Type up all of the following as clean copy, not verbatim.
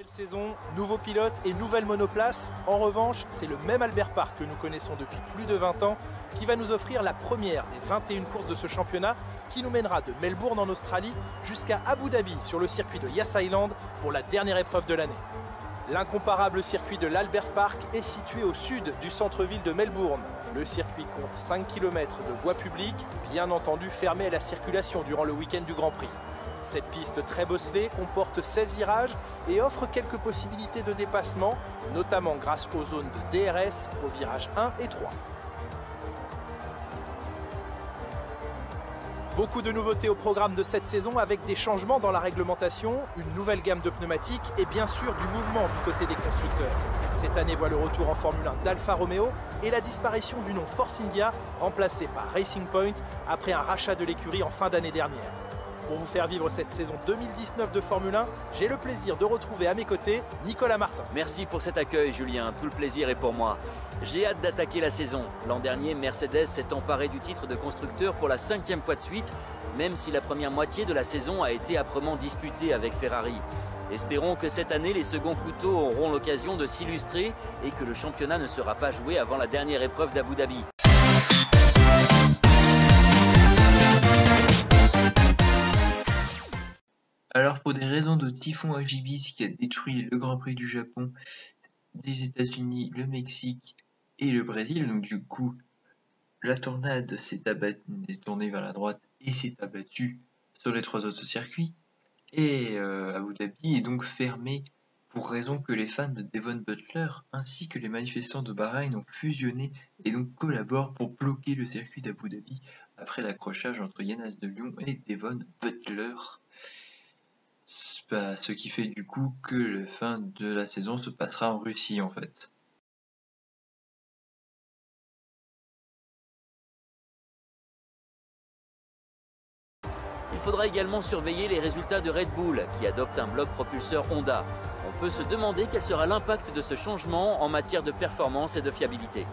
Nouvelle saison, nouveau pilote et nouvelle monoplace. En revanche, c'est le même Albert Park que nous connaissons depuis plus de 20 ans qui va nous offrir la première des 21 courses de ce championnat qui nous mènera de Melbourne en Australie jusqu'à Abu Dhabi sur le circuit de Yas Island pour la dernière épreuve de l'année. L'incomparable circuit de l'Albert Park est situé au sud du centre-ville de Melbourne. Le circuit compte 5 km de voies publiques, bien entendu fermées à la circulation durant le week-end du Grand Prix. Cette piste très bosselée comporte 16 virages et offre quelques possibilités de dépassement, notamment grâce aux zones de DRS aux virages 1 et 3. Beaucoup de nouveautés au programme de cette saison avec des changements dans la réglementation, une nouvelle gamme de pneumatiques et bien sûr du mouvement du côté des constructeurs. Cette année voit le retour en Formule 1 d'Alfa Romeo et la disparition du nom Force India remplacé par Racing Point après un rachat de l'écurie en fin d'année dernière. Pour vous faire vivre cette saison 2019 de Formule 1, j'ai le plaisir de retrouver à mes côtés Nicolas Martin. Merci pour cet accueil Julien, tout le plaisir est pour moi. J'ai hâte d'attaquer la saison. L'an dernier, Mercedes s'est emparé du titre de constructeur pour la 5e fois de suite, même si la première moitié de la saison a été âprement disputée avec Ferrari. Espérons que cette année, les seconds couteaux auront l'occasion de s'illustrer et que le championnat ne sera pas joué avant la dernière épreuve d'Abu Dhabi. Alors pour des raisons de typhon Hagibis qui a détruit le Grand Prix du Japon, des États-Unis, le Mexique et le Brésil, donc du coup la tornade s'est tournée vers la droite et s'est abattue sur les 3 autres circuits, et Abu Dhabi est donc fermé pour raison que les fans de Devon Butler ainsi que les manifestants de Bahreïn ont fusionné et donc collaborent pour bloquer le circuit d'Abu Dhabi après l'accrochage entre Yanas de Lyon et Devon Butler. Ce qui fait du coup que la fin de la saison se passera en Russie en fait. Il faudra également surveiller les résultats de Red Bull, qui adopte un bloc propulseur Honda. On peut se demander quel sera l'impact de ce changement en matière de performance et de fiabilité.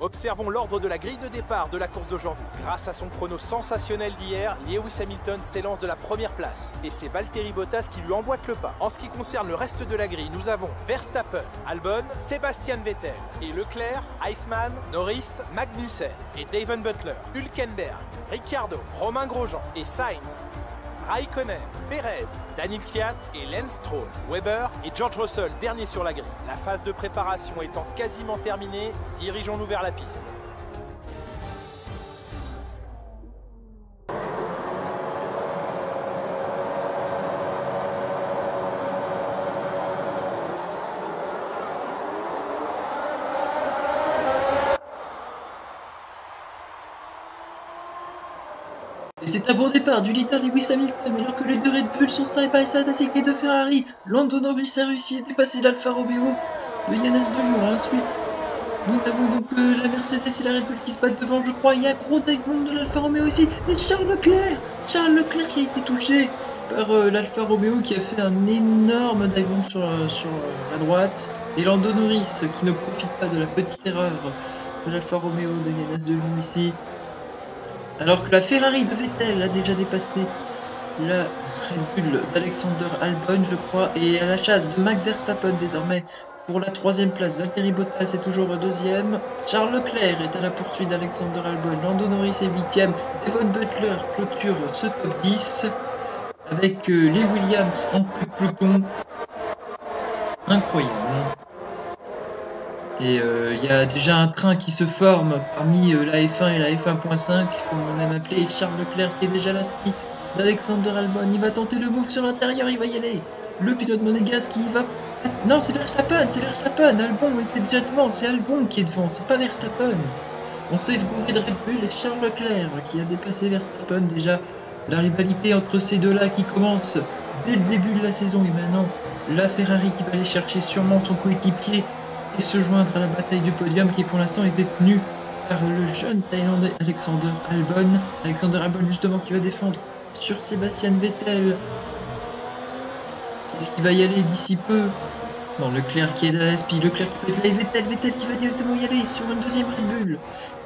Observons l'ordre de la grille de départ de la course d'aujourd'hui. Grâce à son chrono sensationnel d'hier, Lewis Hamilton s'élance de la première place. Et c'est Valtteri Bottas qui lui emboîte le pas. En ce qui concerne le reste de la grille, nous avons Verstappen, Albon, Sebastian Vettel et Leclerc, Iceman, Norris, Magnussen et Devon Butler, Hülkenberg, Ricciardo, Romain Grosjean et Sainz, Raikkonen, Perez, Daniel Kvyat et Lance Stroll, Weber et George Russell, dernier sur la grille. La phase de préparation étant quasiment terminée, dirigeons-nous vers la piste. Et c'est un bon départ du leader Lewis Hamilton alors que les deux Red Bull sont side by side ainsi que les deux Ferrari. Lando Norris a réussi à dépasser l'Alfa Romeo de Yanas de Lyon. Ensuite, nous avons donc la Mercedes et la Red Bull qui se battent devant, je crois. Il y a un gros dive-bomb de l'Alfa Romeo ici. Et Charles Leclerc qui a été touché par l'Alfa Romeo qui a fait un énorme dive-bomb sur la droite. Et Lando Norris qui ne profite pas de la petite erreur de l'Alfa Romeo de Yanas de Lyon ici. Alors que la Ferrari de Vettel a déjà dépassé la Red Bull d'Alexander Albon, je crois, et à la chasse de Max Verstappen désormais pour la 3e place. Valtteri Bottas est toujours 2e. Charles Leclerc est à la poursuite d'Alexander Albon. Lando Norris est 8e. Devon Butler clôture ce top 10 avec les Williams en plus peloton. Incroyable. Et il y a déjà un train qui se forme parmi la F1 et la F1.5, comme on aime appeler. Charles Leclerc qui est déjà la suite d'Alexander Albon. Il va tenter le move sur l'intérieur, il va y aller. Le pilote monégasque qui va... Non, c'est Verstappen. Albon était déjà devant, c'est Albon qui est devant, c'est pas Verstappen. On sait le courrier de Red Bull et Charles Leclerc qui a dépassé Verstappen. Déjà, la rivalité entre ces deux-là qui commence dès le début de la saison. Et maintenant, la Ferrari qui va aller chercher sûrement son coéquipier et se joindre à la bataille du podium qui pour l'instant est détenue par le jeune Thaïlandais Alexander Albon. Alexander Albon justement qui va défendre sur Sebastian Vettel. Est-ce qu'il va y aller d'ici peu? Non, Leclerc qui est là, puis Leclerc qui peut être là, et Vettel qui va directement y aller sur une 2e Red Bull.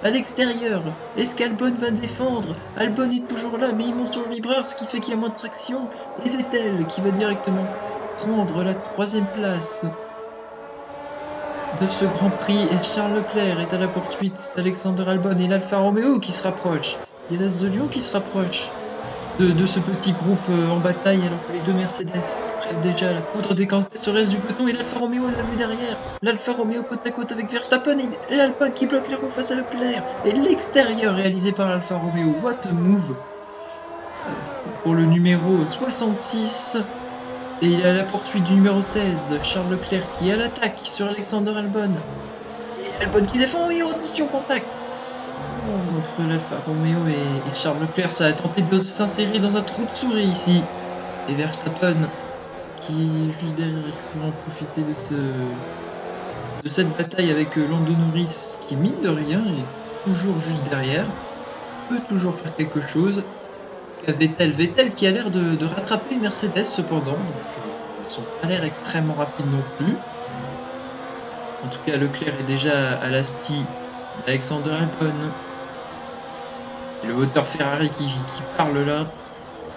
À l'extérieur, est-ce qu'Albon va défendre? Albon est toujours là, mais il monte sur le vibreur, ce qui fait qu'il y a moins de traction. Et Vettel qui va directement prendre la 3e place de ce Grand Prix. Et Charles Leclerc est à la poursuite. C'est Alexander Albon et l'Alfa Romeo qui se rapprochent. Il y a l'As de Lyon qui se rapproche de ce petit groupe en bataille, alors que les deux Mercedes prennent déjà la poudre décantée sur le reste du peloton. Et l'Alfa Romeo l'a vu derrière. L'Alfa Romeo côte à côte avec Verstappen et Albon qui bloque la roue face à Leclerc. Et l'extérieur réalisé par l'Alfa Romeo. What a move pour le numéro 66. Et il est à la poursuite du numéro 16, Charles Leclerc, qui est à l'attaque sur Alexander Albon. Et Albon qui défend, oui, attention, contact entre l'Alfa Romeo et Charles Leclerc. Ça a tenté de s'insérer dans un trou de souris ici. Et Verstappen, qui est juste derrière, pour en profiter de cette bataille avec Lando Norris, qui mine de rien est toujours juste derrière, peut toujours faire quelque chose. Vettel qui a l'air de rattraper Mercedes cependant, donc ils sont pas l'air extrêmement rapides non plus. En tout cas, Leclerc est déjà à l'aspi d'Alexander Albon. Et le moteur Ferrari qui parle là.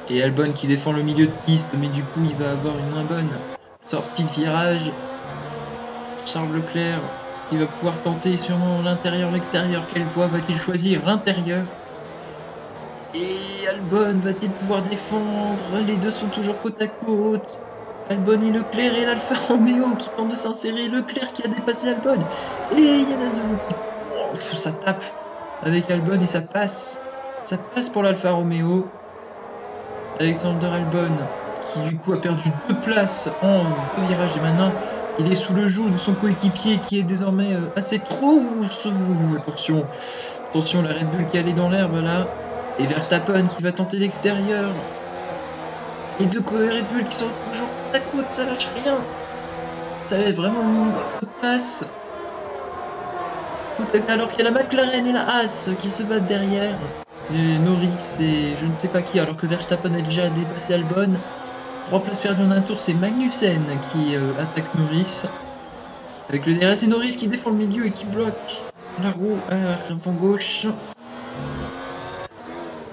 Et Albon qui défend le milieu de piste, mais du coup il va avoir une moins bonne sortie de virage. Charles Leclerc qui va pouvoir tenter sûrement l'intérieur, l'extérieur. Quelle voie va-t-il choisir? L'intérieur. Et Albon va-t-il pouvoir défendre? Les deux sont toujours côte à côte. Albon et Leclerc et l'Alfa Romeo qui tente de s'insérer. Leclerc qui a dépassé Albon. Et il y en a deux. Ça tape avec Albon et ça passe. Ça passe pour l'Alfa Romeo. Alexander Albon qui du coup a perdu 2 places en 2 virages. Et maintenant il est sous le joug de son coéquipier qui est désormais assez trop. Attention, la Red Bull qui allait dans l'herbe là. Et Verstappen qui va tenter l'extérieur. Et deux Red Bull qui sont toujours côte à côte, ça lâche rien. Ça laisse vraiment minimum de place. Alors qu'il y a la McLaren et la Haas qui se battent derrière. Et Norris et je ne sais pas qui, alors que Verstappen a déjà dépassé Albon. 3 places perdues en un tour, c'est Magnussen qui attaque Norris. Avec le DRS et Norris qui défend le milieu et qui bloque la roue avant gauche.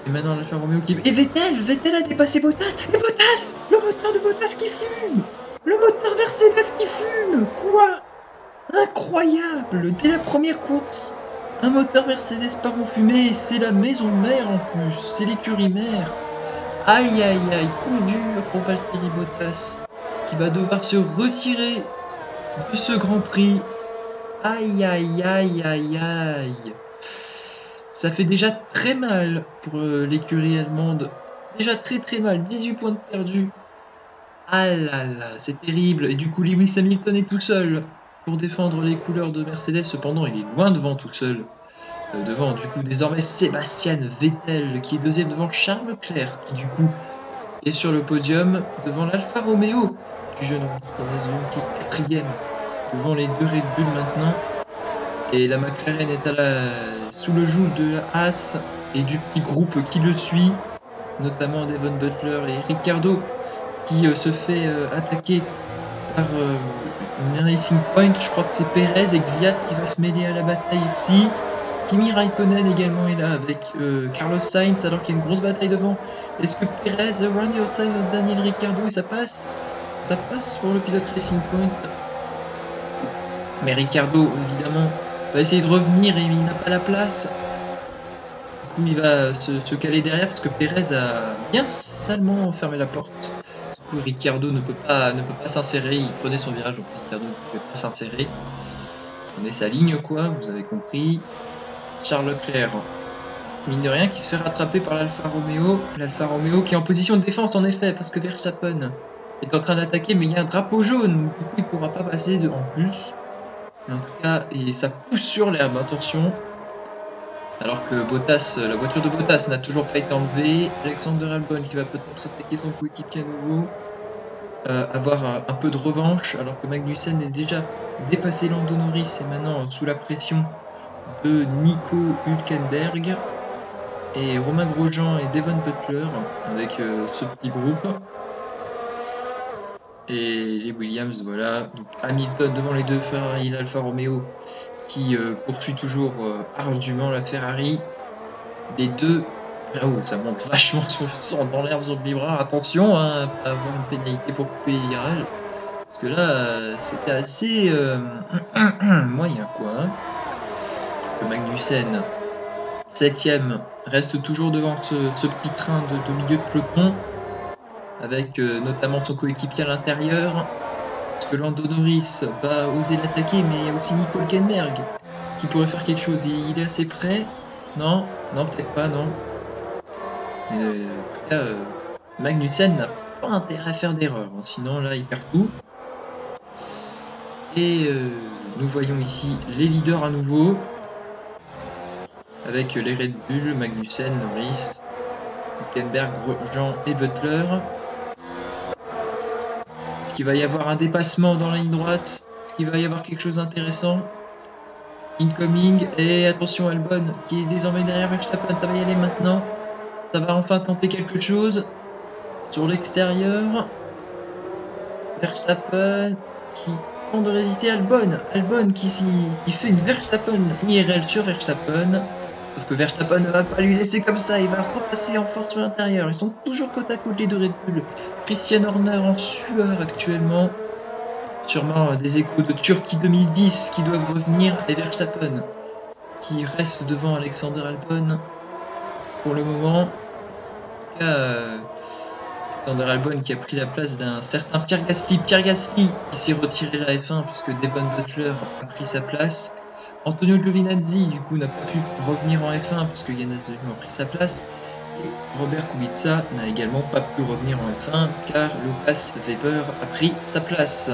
Et maintenant l'Alfa Romeo qui... Et Vettel a dépassé Bottas. Et Bottas, le moteur de Bottas qui fume. Le moteur Mercedes qui fume. Quoi? Incroyable. Dès la première course, un moteur Mercedes part en fumée. C'est la maison mère en plus. C'est l'écurie mère. Aïe aïe aïe. Coup dur pour Valtteri Bottas qui va devoir se retirer de ce Grand Prix. Aïe aïe aïe aïe aïe. Ça fait déjà très mal pour l'écurie allemande. Déjà très mal. 18 points de perdus. Ah là là, c'est terrible. Et du coup, Lewis Hamilton est tout seul pour défendre les couleurs de Mercedes. Cependant, il est loin devant tout seul. Devant, du coup, désormais, Sébastien Vettel qui est deuxième devant Charles Leclerc qui, du coup, est sur le podium devant l'Alfa Romeo du jeune qui est quatrième devant les deux Red Bull maintenant. Et la McLaren est sous le joug de la Haas et du petit groupe qui le suit, notamment Devon Butler et Ricciardo qui se fait attaquer par une Racing Point. Je crois que c'est Perez et Kvyat qui va se mêler à la bataille aussi. Kimi Raikkonen également est là avec Carlos Sainz alors qu'il y a une grosse bataille devant. Est-ce que Perez run the outside de Daniel Ricciardo et ça passe? Ça passe pour le pilote Racing Point. Mais Ricciardo évidemment va essayer de revenir et il n'a pas la place. Du coup il va se caler derrière parce que Perez a bien salement fermé la porte. Du coup Ricciardo ne peut pas s'insérer, il prenait son virage donc Ricciardo ne pouvait pas s'insérer. On est sa ligne quoi, vous avez compris. Charles Leclerc, mine de rien, qui se fait rattraper par l'Alfa Romeo. L'Alfa Romeo qui est en position de défense en effet parce que Verstappen est en train d'attaquer mais il y a un drapeau jaune. Du coup il ne pourra pas passer en plus. Mais en tout cas, et ça pousse sur l'herbe, attention. Alors que Bottas, la voiture de Bottas n'a toujours pas été enlevée. Alexander Albon qui va peut-être attaquer son coéquipier à nouveau. Avoir un peu de revanche. Alors que Magnussen est déjà dépassé Lando Norris et maintenant sous la pression de Nico Hülkenberg. Et Romain Grosjean et Devon Butler avec ce petit groupe. Et les Williams, voilà. Donc Hamilton devant les deux Ferrari, l'Alfa Romeo qui poursuit toujours ardument la Ferrari. Les deux Oh, ça monte vachement dans l'herbe sur le vibreur. Attention hein, à avoir une pénalité pour couper les virages. Parce que là, c'était assez moyen quoi. Hein. Le Magnussen, 7ème, reste toujours devant ce petit train de milieu de peloton. Avec notamment son coéquipier à l'intérieur. Parce que Lando Norris va oser l'attaquer, mais il y a aussi Nico Hülkenberg qui pourrait faire quelque chose. Il est assez près. Non, non, peut-être pas, non. En tout cas, Magnussen n'a pas intérêt à faire d'erreur. Sinon, là, il perd tout. Et nous voyons ici les leaders à nouveau. Avec les Red Bull, Magnussen, Norris, Hülkenberg, Grosjean et Butler. Est-ce qu'il va y avoir un dépassement dans la ligne droite? Est-ce qu'il va y avoir quelque chose d'intéressant? Incoming, et attention Albon qui est désormais derrière Verstappen, ça va y aller maintenant. Ça va enfin tenter quelque chose. Sur l'extérieur. Verstappen qui tente de résister à Albon. Albon qui fait une Verstappen IRL sur Verstappen. Sauf que Verstappen ne va pas lui laisser comme ça, il va repasser en force sur l'intérieur. Ils sont toujours côte à côte les deux Red Bull. Christian Horner en sueur actuellement. Sûrement des échos de Turquie 2010 qui doivent revenir. Et Verstappen qui reste devant Alexander Albon pour le moment. En tout cas, Alexander Albon qui a pris la place d'un certain Pierre Gasly. Pierre Gasly qui s'est retiré de la F1 puisque Devon Butler a pris sa place. Antonio Giovinazzi du coup n'a pas pu revenir en F1 puisque Yann Azzouni a pris sa place. Et Robert Kubica n'a également pas pu revenir en F1 car Lucas Weber a pris sa place.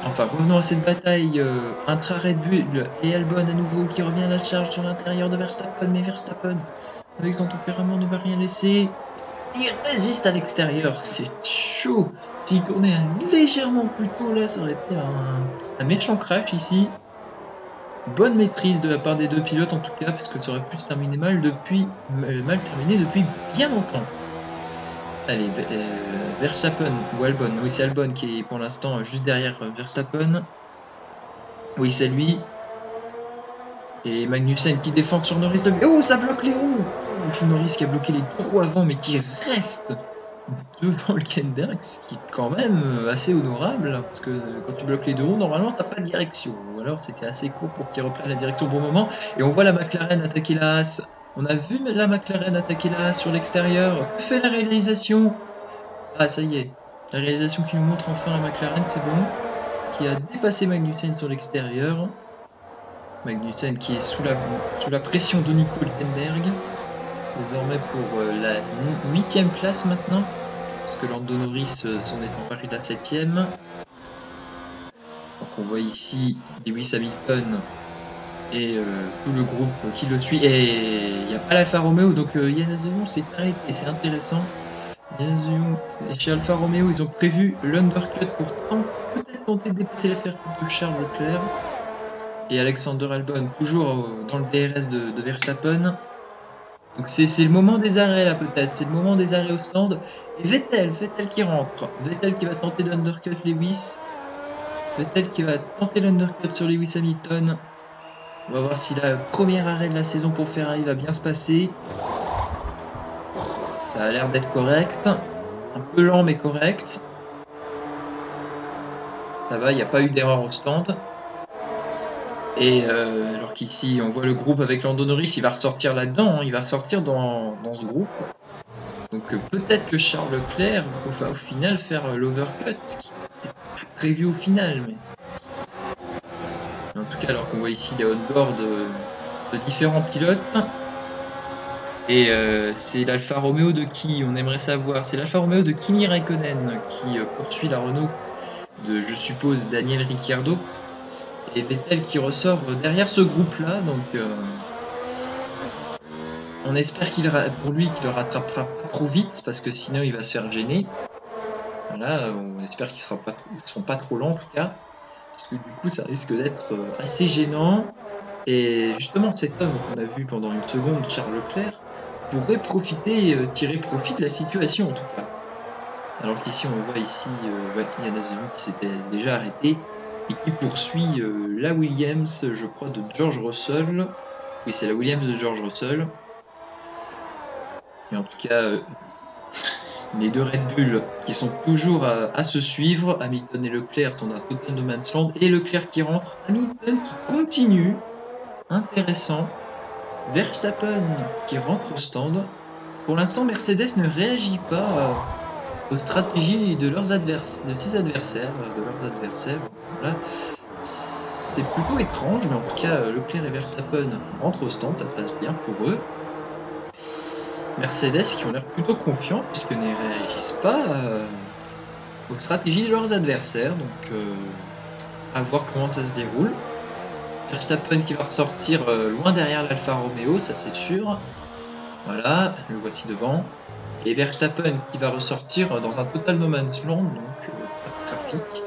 Enfin, revenons à cette bataille intra-Red Bull et Albon à nouveau qui revient à la charge sur l'intérieur de Verstappen. Mais Verstappen, avec son tempérament, ne va rien laisser. Il résiste à l'extérieur, c'est chaud. S'il tournait légèrement plus tôt, là, ça aurait été un méchant crash ici. Bonne maîtrise de la part des deux pilotes en tout cas, parce que ça aurait pu se terminer mal terminé depuis bien longtemps. Allez, Verstappen ou Albon, oui c'est Albon qui est pour l'instant juste derrière Verstappen. Oui c'est lui. Et Magnussen qui défend sur Norris. Oh ça bloque les roues. Norris qui a bloqué les deux roues avant mais qui reste devant Hülkenberg, ce qui est quand même assez honorable, parce que quand tu bloques les deux roues, normalement t'as pas de direction. Ou alors c'était assez court pour qu'il reprenne la direction au bon moment. Et on voit la McLaren attaquer la Haas. On a vu la McLaren attaquer la Haas sur l'extérieur. Que fait la réalisation? Ah ça y est, la réalisation qui nous montre enfin la McLaren, c'est bon. Qui a dépassé Magnussen sur l'extérieur. Magnussen qui est sous la pression de Nico Hülkenberg. Désormais pour la 8ème place maintenant. Parce que Lando Norris s'en est emparé de la 7ème. Donc on voit ici Lewis Hamilton et tout le groupe qui le suit. Et il n'y a pas l'Alfa Romeo, donc Yann Azzouni s'est arrêté, c'est intéressant. Yann Azzouni et chez Alfa Romeo, ils ont prévu l'undercut pour peut-être tenter de dépasser l'affaire de Charles Leclerc. Et Alexander Albon, toujours dans le DRS de Verstappen. Donc c'est le moment des arrêts là peut-être, c'est le moment des arrêts au stand. Et Vettel qui rentre. Vettel qui va tenter l'undercut Lewis. Vettel qui va tenter l'undercut sur Lewis Hamilton. On va voir si le premier arrêt de la saison pour Ferrari va bien se passer. Ça a l'air d'être correct. Un peu lent mais correct. Ça va, il n'y a pas eu d'erreur au stand. Et alors qu'ici on voit le groupe avec Lando Norris, il va ressortir là-dedans, hein, il va ressortir dans ce groupe. Donc peut-être que Charles Leclerc va au final faire l'overcut, ce qui est prévu au final. Mais en tout cas, alors qu'on voit ici les on-board de différents pilotes. Et c'est l'Alfa Romeo de qui on aimerait savoir. C'est l'Alfa Romeo de Kimi Raikkonen qui poursuit la Renault de, je suppose, Daniel Ricciardo. Et Vettel qui ressort derrière ce groupe-là, donc on espère pour lui qu'il le rattrapera pas trop vite, parce que sinon il va se faire gêner. Voilà, on espère qu'ils ne seront pas trop lents en tout cas, parce que du coup ça risque d'être assez gênant. Et justement cet homme qu'on a vu pendant une seconde, Charles Leclerc, pourrait tirer profit de la situation en tout cas. Alors qu'ici on voit ici Yann Azzouni qui s'était déjà arrêté, et qui poursuit la Williams, je crois, de George Russell. Oui, c'est la Williams de George Russell. Et en tout cas, les deux Red Bull qui sont toujours à se suivre, Hamilton et Leclerc sont dans un total no man's land, et Leclerc qui rentre, Hamilton qui continue, intéressant, Verstappen qui rentre au stand. Pour l'instant, Mercedes ne réagit pas aux stratégies de leurs adversaires, de ses adversaires, Voilà. C'est plutôt étrange, mais en tout cas, Leclerc et Verstappen rentrent au stand, ça se passe bien pour eux. Mercedes qui ont l'air plutôt confiants puisque ne réagissent pas aux stratégies de leurs adversaires, donc à voir comment ça se déroule. Verstappen qui va ressortir loin derrière l'Alfa Romeo, ça c'est sûr. Voilà, le voici devant. Et Verstappen qui va ressortir dans un total no man's land, donc pas de trafic.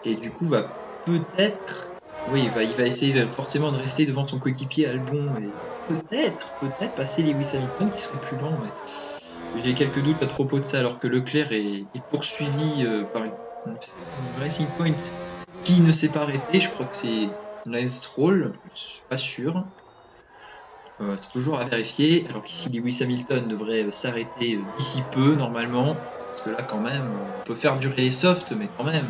Et du coup va peut-être... Oui, il va essayer forcément de rester devant son coéquipier Albon et peut-être passer Lewis Hamilton qui serait plus lent. Mais j'ai quelques doutes à propos de ça, alors que Leclerc est poursuivi par une Racing Point qui ne s'est pas arrêté. Je crois que c'est Lance Stroll, je suis pas sûr. C'est toujours à vérifier, alors qu'ici Lewis Hamilton devrait s'arrêter d'ici peu normalement, parce que là quand même on peut faire durer les softs, mais quand même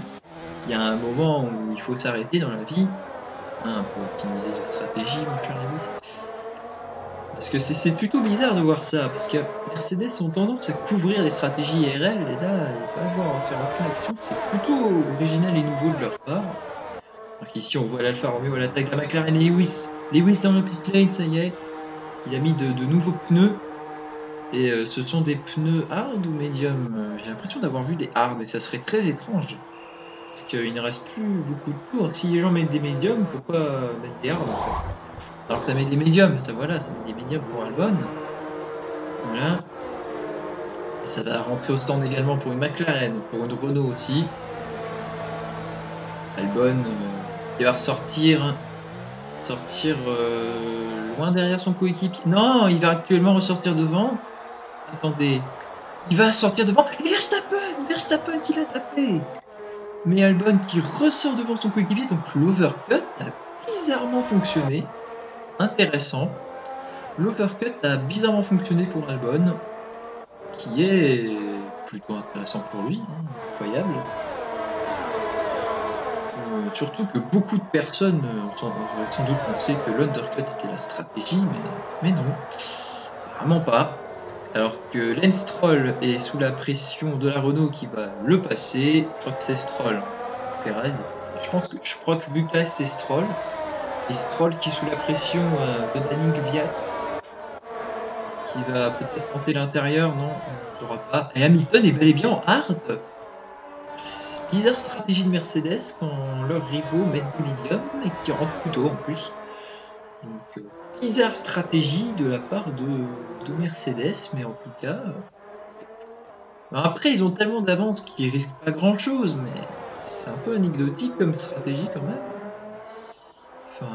il y a un moment où il faut s'arrêter dans la vie, pour optimiser la stratégie, mon cher Lewis. Parce que c'est plutôt bizarre de voir ça, parce que Mercedes ont tendance à couvrir les stratégies IRL, et là il va pas avoir à faire aucune action, c'est plutôt original et nouveau de leur part. Donc ici on voit l'Alfa Romeo à l'attaque de la McLaren et Lewis dans le pit lane, ça y est. Il a mis de nouveaux pneus, et ce sont des pneus hard ou médium. J'ai l'impression d'avoir vu des hard, mais ça serait très étrange, parce qu'il ne reste plus beaucoup de tours. Si les gens mettent des médiums, pourquoi mettre des hard en fait? Alors que ça met des médiums, ça met des médiums pour Albon. Voilà. Et ça va rentrer au stand également pour une McLaren, pour une Renault aussi. Albon qui va ressortir... loin derrière son coéquipier. Non, il va actuellement ressortir devant. Attendez. Il va sortir devant. Et Verstappen qui l'a tapé. Mais Albon qui ressort devant son coéquipier. Donc l'overcut a bizarrement fonctionné. Intéressant. L'overcut a bizarrement fonctionné pour Albon. Ce qui est plutôt intéressant pour lui. Incroyable. Surtout que beaucoup de personnes auraient sans doute pensé que l'undercut était la stratégie, mais non, vraiment pas. Alors que Lance Stroll est sous la pression de la Renault qui va le passer. Je crois que c'est Stroll, Perez. Je crois que Lucas c'est Stroll. Et Stroll qui est sous la pression de Danny Kvyat, qui va peut-être monter l'intérieur, non, on ne saura pas. Et Hamilton est bel et bien en hard. Bizarre stratégie de Mercedes quand leurs rivaux mettent du médium et qui rentrent plus tôt en plus. Donc bizarre stratégie de la part de Mercedes, mais en tout cas... Après ils ont tellement d'avance qu'ils risquent pas grand chose, mais c'est un peu anecdotique comme stratégie quand même. Enfin...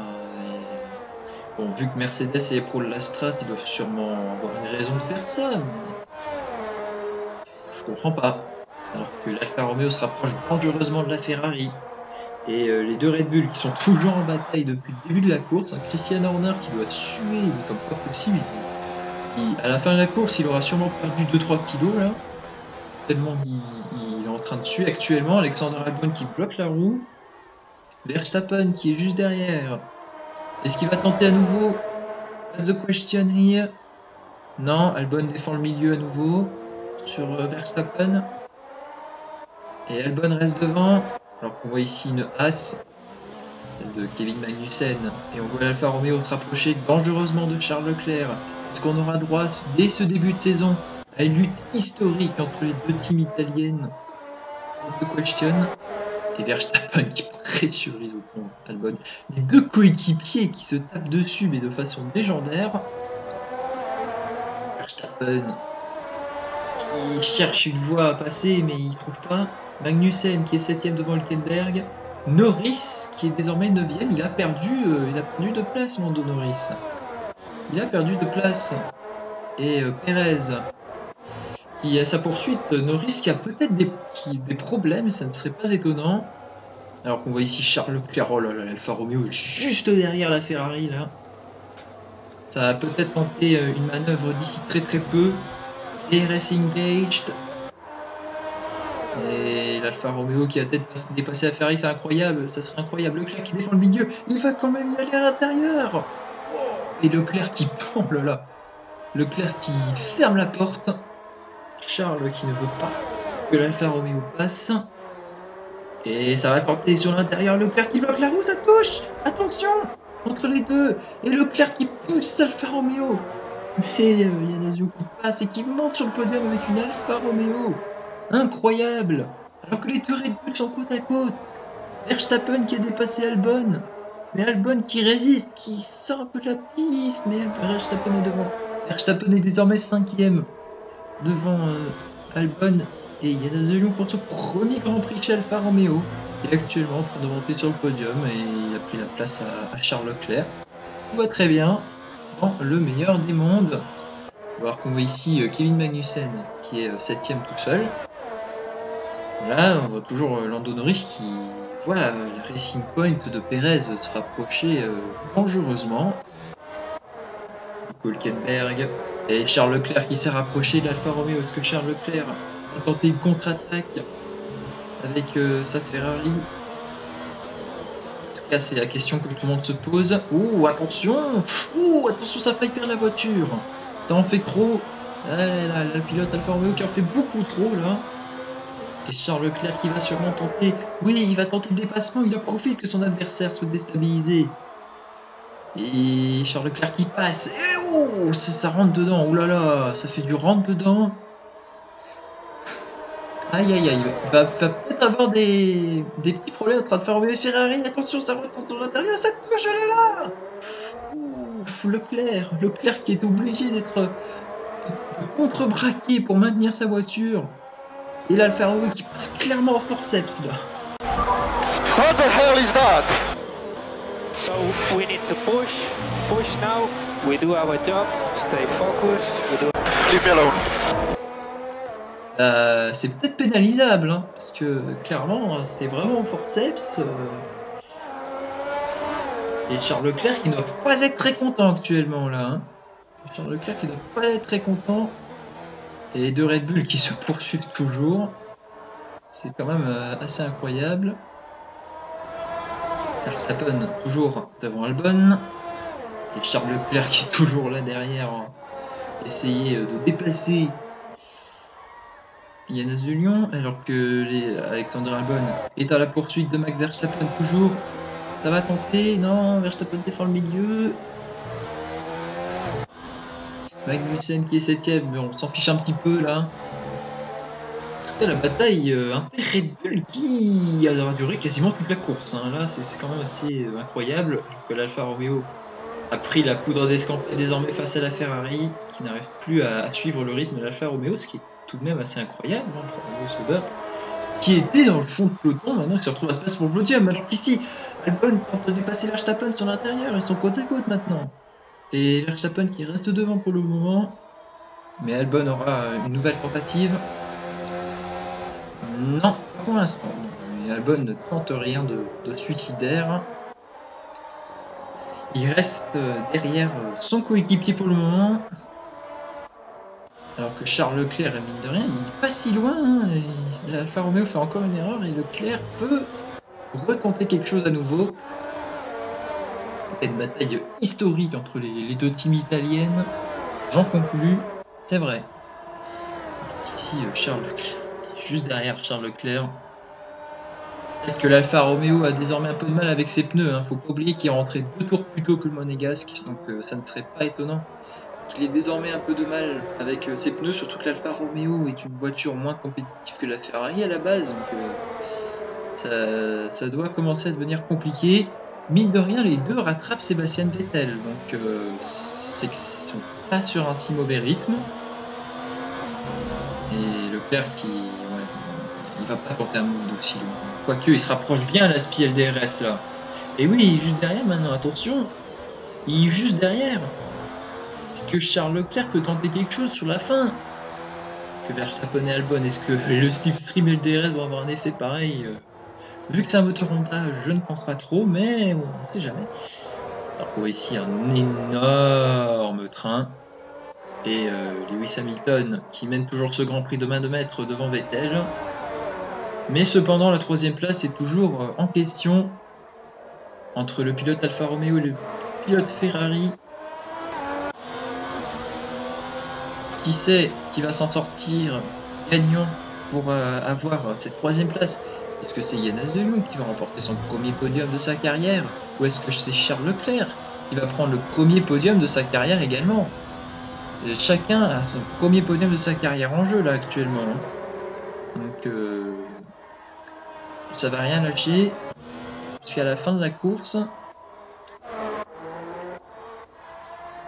Bon, vu que Mercedes est pro de la strat, ils doivent sûrement avoir une raison de faire ça, mais... Je comprends pas. Alors que l'Alfa Romeo se rapproche dangereusement de la Ferrari. Et les deux Red Bull qui sont toujours en bataille depuis le début de la course. Christian Horner qui doit suer, mais comme pas possible. À la fin de la course, il aura sûrement perdu 2-3 kilos là. Tellement il est en train de suer actuellement. Alexander Albon qui bloque la roue. Verstappen qui est juste derrière. Est-ce qu'il va tenter à nouveau? That's the question here. Non, Albon défend le milieu à nouveau sur Verstappen. Et Albon reste devant, alors qu'on voit ici une Haas, celle de Kevin Magnussen, et on voit l'Alfa Romeo se rapprocher dangereusement de Charles Leclerc. Est-ce qu'on aura droit, dès ce début de saison, à une lutte historique entre les deux teams italiennes? The question. Et Verstappen qui pressurise au fond Albon. Les deux coéquipiers qui se tapent dessus, mais de façon légendaire. Verstappen qui cherche une voie à passer, mais il ne trouve pas. Magnussen qui est 7ème devant Hülkenberg. Norris qui est désormais 9ème. Il a perdu de place, Lando Norris. Il a perdu de place. Et Perez qui a sa poursuite. Norris qui a peut-être des problèmes, et ça ne serait pas étonnant. Alors qu'on voit ici Charles Leclerc. Oh là là, l'Alfa Romeo est juste derrière la Ferrari là. Ça va peut-être tenter une manœuvre d'ici très peu. DRS engaged. Et l'Alfa Romeo qui va peut-être dépasser la Ferrari, c'est incroyable, ça serait incroyable. Leclerc qui défend le milieu, il va quand même y aller à l'intérieur. Et Leclerc qui... Oh là là. Leclerc qui ferme la porte. Charles qui ne veut pas que l'Alfa Romeo passe. Et ça va tenter sur l'intérieur, Leclerc qui bloque la roue, ça touche. Attention entre les deux. Et Leclerc qui pousse l'Alfa Romeo. Mais Yanazio qui passe et qui monte sur le podium avec une Alfa Romeo. Incroyable. Alors que les deux Red Bull sont côte à côte. Verstappen qui a dépassé Albon. Mais Albon qui résiste, qui sort un peu de la piste. Mais Verstappen est devant. Verstappen est désormais 5ème. Devant Albon. Et Yanazio pour ce premier Grand Prix chez Alfa Romeo. Il est actuellement en train de monter sur le podium. Et il a pris la place à Charles Leclerc. On voit très bien. Dans le meilleur des mondes. Alors qu'on voit ici Kevin Magnussen qui est 7ème tout seul. Là, on voit toujours Lando Norris qui voit la Racing Point de Perez se rapprocher dangereusement. Hülkenberg et Charles Leclerc qui s'est rapproché de l'Alfa Romeo. Est-ce que Charles Leclerc a tenté une contre-attaque avec sa Ferrari? En tout cas, c'est la question que tout le monde se pose. Oh, attention! Oh, attention, ça faille perdre la voiture. Ça en fait trop. La pilote Alfa Romeo qui en fait beaucoup trop là. Et Charles Leclerc qui va sûrement tenter. Oui, il va tenter le dépassement. Il a profité que son adversaire soit déstabilisé. Et Charles Leclerc qui passe. Et oh, ça rentre dedans. Oh là là, ça fait du rentre dedans. Aïe aïe aïe. Il va peut-être avoir des petits problèmes entre Alfa Romeo et Ferrari. Attention, ça retombe sur l'intérieur. Ça touche, oh là là. Ouf, Leclerc qui est obligé d'être contre-braqué pour maintenir sa voiture. Et l'Alfa Romeo qui passe clairement en forceps là. What the hell is that? So we need to push now. We do our job, stay focused. Leave me alone. C'est peut-être pénalisable, hein, parce que clairement c'est vraiment en forceps. Et Charles Leclerc qui ne doit pas être très content actuellement là. Hein. Charles Leclerc qui ne doit pas être très content. Et les deux Red Bull qui se poursuivent toujours. C'est quand même assez incroyable. Verstappen toujours devant Albon. Et Charles Leclerc qui est toujours là derrière. Essayer de dépasser Yann de Lyon. Alors que Alexander Albon est à la poursuite de Max Verstappen toujours. Ça va tenter. Non, Verstappen défend le milieu. Magnussen qui est 7ème, mais on s'en fiche un petit peu là. En tout cas, la bataille inter-Red Bull qui a duré quasiment toute la course. Hein. Là, c'est quand même assez incroyable. Alors que l'Alfa Romeo a pris la poudre d'escampette désormais face à la Ferrari, qui n'arrive plus à suivre le rythme de l'Alfa Romeo, ce qui est tout de même assez incroyable. Hein, l'Alfa Romeo qui était dans le fond de peloton, maintenant il se retrouve à se passer pour le podium. Alors qu'ici, Albon tente de dépasser Verstappen sur l'intérieur, ils sont côte à côte maintenant. Et Verstappen qui reste devant pour le moment. Mais Albon aura une nouvelle tentative. Non, pour l'instant. Et Albon ne tente rien de suicidaire. Il reste derrière son coéquipier pour le moment. Alors que Charles Leclerc, mine de rien, il n'est pas si loin. Hein, l'Alfa Romeo fait encore une erreur et Leclerc peut retenter quelque chose à nouveau. Une bataille historique entre les deux teams italiennes. J'en conclus, c'est vrai. Ici, Charles Leclerc, juste derrière Charles Leclerc. Peut-être que l'Alfa Romeo a désormais un peu de mal avec ses pneus. Hein. Faut pas oublier qu'il est rentré 2 tours plus tôt que le Monégasque, donc ça ne serait pas étonnant qu'il ait désormais un peu de mal avec ses pneus, surtout que l'Alfa Romeo est une voiture moins compétitive que la Ferrari à la base, donc ça doit commencer à devenir compliqué. Mine de rien, les deux rattrapent Sébastien Vettel, donc c'est qu'ils sont pas sur un si mauvais rythme. Et Leclerc qui, il va pas tenter un move d'aussi loin. Quoique, il se rapproche bien à la SPI LDRS là. Et oui, il est juste derrière maintenant, attention. Il est juste derrière. Est-ce que Charles Leclerc peut tenter quelque chose sur la fin? Que Verstappen et Albon, est-ce que le slipstream LDRS va avoir un effet pareil? Vu que c'est un moteur Honda, je ne pense pas trop, mais on ne sait jamais. Alors qu'on voit ici un énorme train. Et Lewis Hamilton qui mène toujours ce Grand Prix de main de maître devant Vettel. Mais cependant, la 3e place est toujours en question entre le pilote Alfa Romeo et le pilote Ferrari. Qui sait qui va s'en sortir gagnant pour avoir cette 3e place? Est-ce que c'est Jonas de Jong qui va remporter son premier podium de sa carrière? Ou est-ce que c'est Charles Leclerc qui va prendre le premier podium de sa carrière également? Chacun a son premier podium de sa carrière en jeu là actuellement. Donc ça va rien lâcher jusqu'à la fin de la course.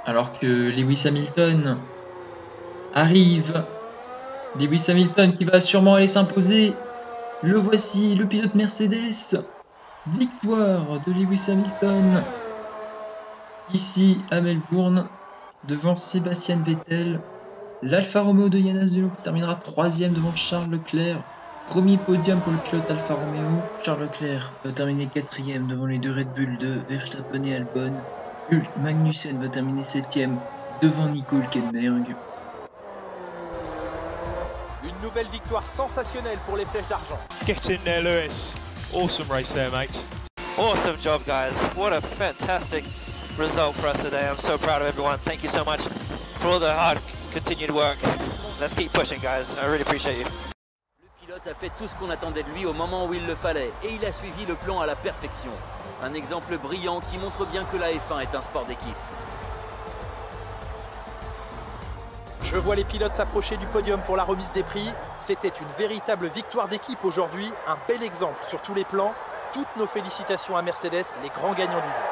Alors que Lewis Hamilton arrive. Lewis Hamilton qui va sûrement aller s'imposer. Le voici, le pilote Mercedes. Victoire de Lewis Hamilton. Ici à Melbourne. Devant Sébastien Vettel. L'Alfa Romeo de Jonas de Jong qui terminera 3e devant Charles Leclerc. Premier podium pour le pilote Alfa Romeo. Charles Leclerc va terminer 4e devant les 2 Red Bull de Verstappen et Albon. Magnussen va terminer 7e devant Nico Hülkenberg. Une nouvelle victoire sensationnelle pour les Flèches d'Argent. Get in there, Lewis. Awesome race there, mate. Awesome job, guys. What a fantastic result for us today. I'm so proud of everyone. Thank you so much for all the hard continued work. Let's keep pushing, guys. I really appreciate you. Le pilote a fait tout ce qu'on attendait de lui au moment où il le fallait et il a suivi le plan à la perfection. Un exemple brillant qui montre bien que la F1 est un sport d'équipe. Je vois les pilotes s'approcher du podium pour la remise des prix. C'était une véritable victoire d'équipe aujourd'hui, un bel exemple sur tous les plans. Toutes nos félicitations à Mercedes, les grands gagnants du jour.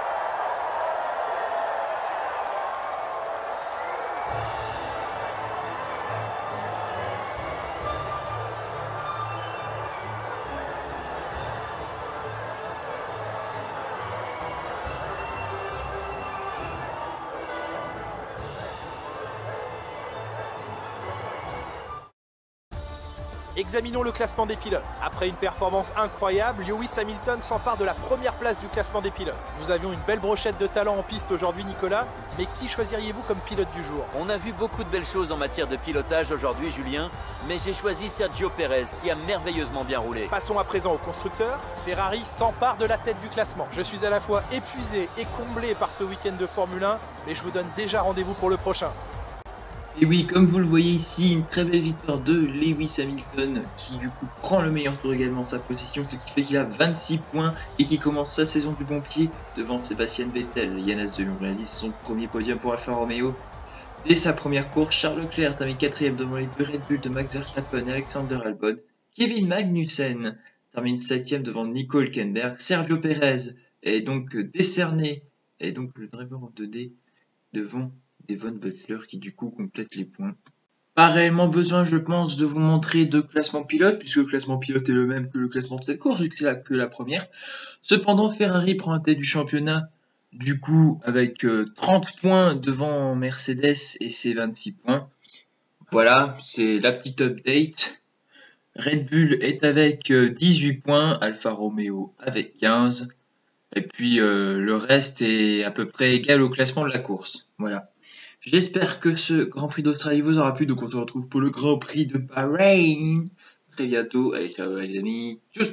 Examinons le classement des pilotes. Après une performance incroyable, Lewis Hamilton s'empare de la première place du classement des pilotes. Nous avions une belle brochette de talent en piste aujourd'hui, Nicolas, mais qui choisiriez-vous comme pilote du jour? On a vu beaucoup de belles choses en matière de pilotage aujourd'hui, Julien, mais j'ai choisi Sergio Pérez qui a merveilleusement bien roulé. Passons à présent au constructeur. Ferrari s'empare de la tête du classement. Je suis à la fois épuisé et comblé par ce week-end de Formule 1, mais je vous donne déjà rendez-vous pour le prochain. Et oui, comme vous le voyez ici, une très belle victoire de Lewis Hamilton qui du coup prend le meilleur tour également de sa position, ce qui fait qu'il a 26 points et qui commence sa saison du bon pied devant Sébastien Vettel. Jonas de Jong réalise son premier podium pour Alfa Romeo. Dès sa première course, Charles Leclerc termine 4e devant les 2 Red Bull de Max Verstappen et Alexander Albon. Kevin Magnussen termine 7e devant Nico Hülkenberg. Sergio Pérez est donc décerné, et donc le driver of the day devant Devon Butler qui du coup complète les points. Pas réellement besoin, je pense, de vous montrer de classement pilote, puisque le classement pilote est le même que le classement de cette course, vu que c'est là que la première. Cependant, Ferrari prend la tête du championnat, du coup, avec 30 points devant Mercedes et ses 26 points. Voilà, c'est la petite update. Red Bull est avec 18 points, Alfa Romeo avec 15. Et puis le reste est à peu près égal au classement de la course. Voilà. J'espère que ce Grand Prix d'Australie vous aura plu, donc on se retrouve pour le Grand Prix de Bahreïn très bientôt. Allez, ciao les amis, tchuss.